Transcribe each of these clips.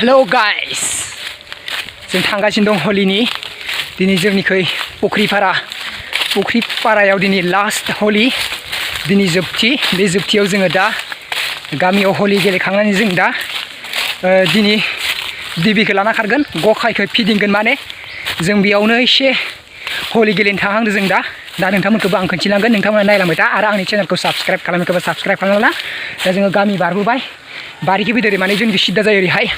Hello guys, जों थांगासिनो दं हलिनि दिनै जोंनिखै फुख्रिपारायाव दिनै लास्ट हलि दिनै जोबथि बे जोबथियाव जोङो दा गामियाव हलि गेलेखांनानै जों दा दिनै दिबिखौ लाना खारगोन गखायखौ फिदिंगोन माने जों बेयावनो एसे हलि गेलेनो थांहांदों जों दा नोंथांमोनखौबो आं खोन्थिलांगोन नोंथांमोना नायलांबाय था आरो आंनि चेनेलखौ साबस्क्राइब खालामनायखौबो साबस्क्राइब खालामना दा जोङो गामि बारबोबाय बारिखि फैदों माने जोंनि सिद्दा जायो ओरैहाय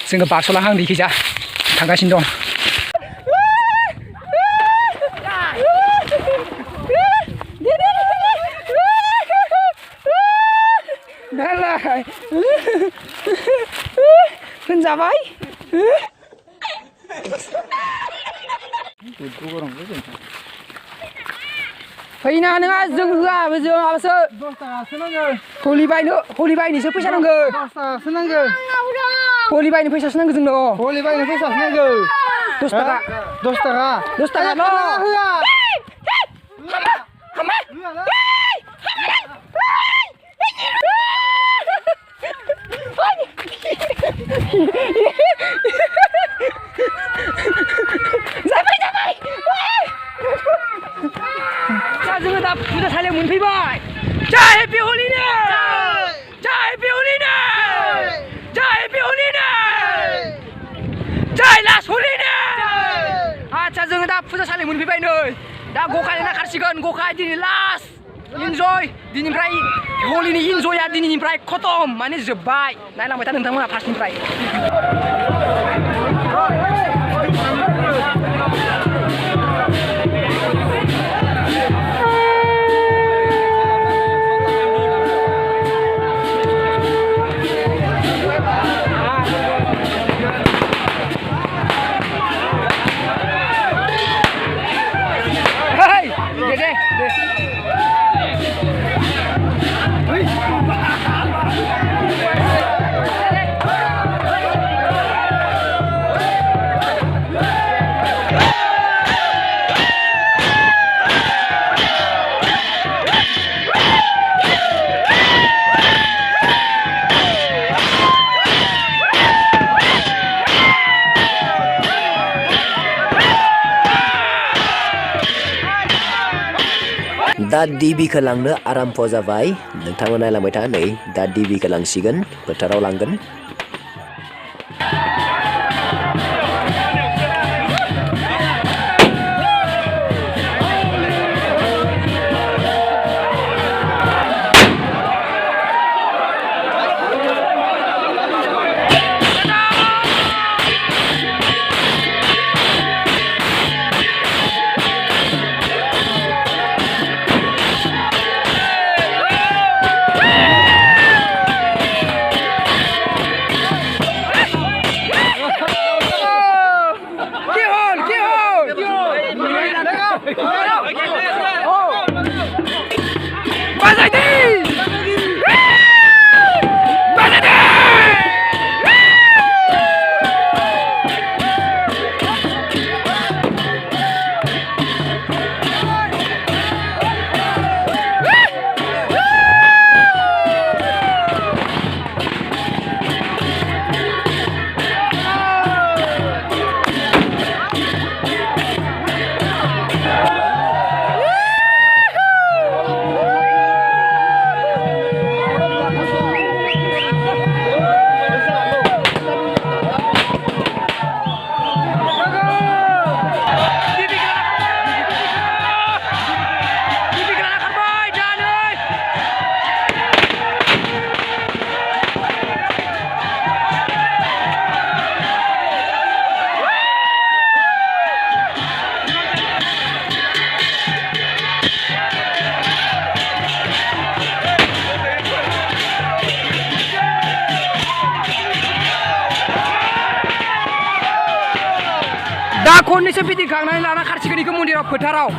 जोङो बारस'लांहां दैखिजा थांगासिनो दं होनजाबाय फैना नोङा जों होआ जों माबासो 10 थाखासो नांगौ हलि बायनोसो फैसा नांगौ 10 थाखासो नांगौ हलि बायनो फैसासो नांगौ जोंनो हलि बायनो फैसासो नांगौ 10 थाखा 10 थाखा ल' होआ जाबाय दा जोङो दा फुजा सालियाव मोनफैबाय जय हेपि हलिनो जय हेपि हलिनो जय हेपि हलिनो जय लास्ट हलिनो आच्छा जोङो दा फुजा सालियाव मोनफैबाय नै दा गखाय नाखारसिगोन गखाय दिनै लास्ट इन्जय दिनैनिफ्राय हलिनि इन्जयआ दिनैनिफ्राय खतम माने जोब्बाय नायलांबाय था नोंथांमोना फार्स्टनिफ्राय दा दिबिखौ लांनो आराम्भ जाबाय नोंथांमोना नायलांबाय था नै दा दिबिखौ लांसिगोन फोथाराव लांगोन दा खननैसो फिदिंखांनानै लाना खारसिगोन इखौ मन्दिराव फोथाराव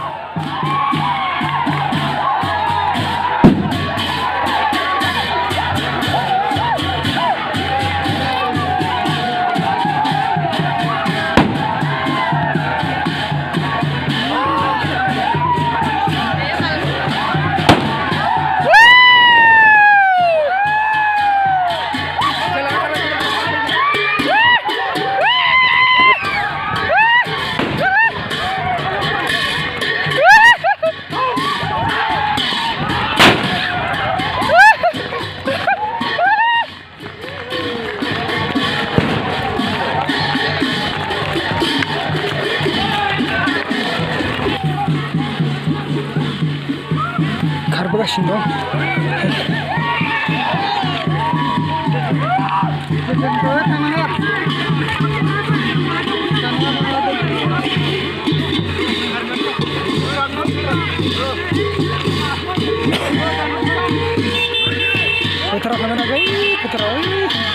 जागासिनो दं फोथाराव थांनो नांगौ फोथाराव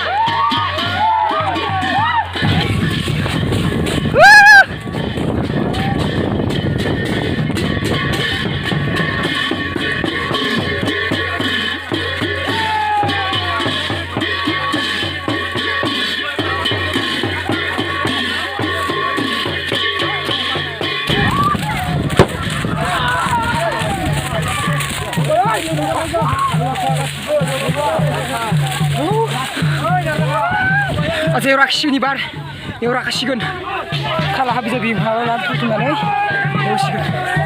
aja raksiनि बार एव राखासिगोन खाला हाबि जाबि माबा लान फुथुमनानै एवसिगोन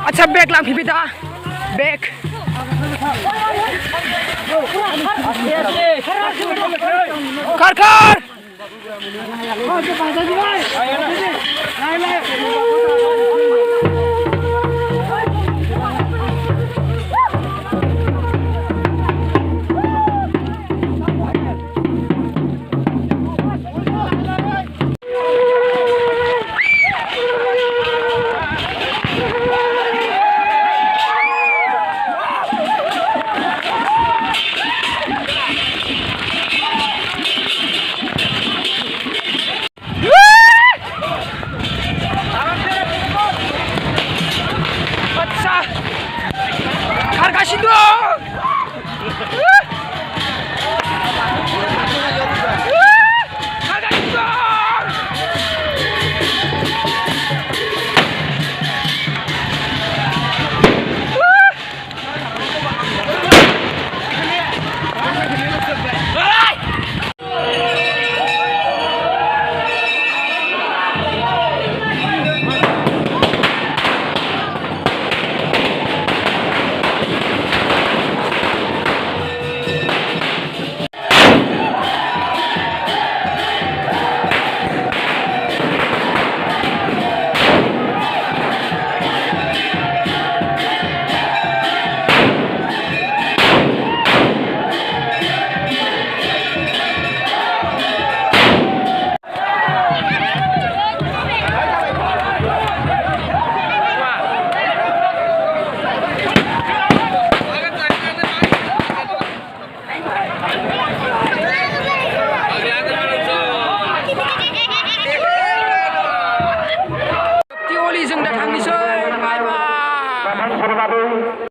अच्छा बैग लांफि बेटा बैग कर कर Holi जों दा थांनिसै बाय बाय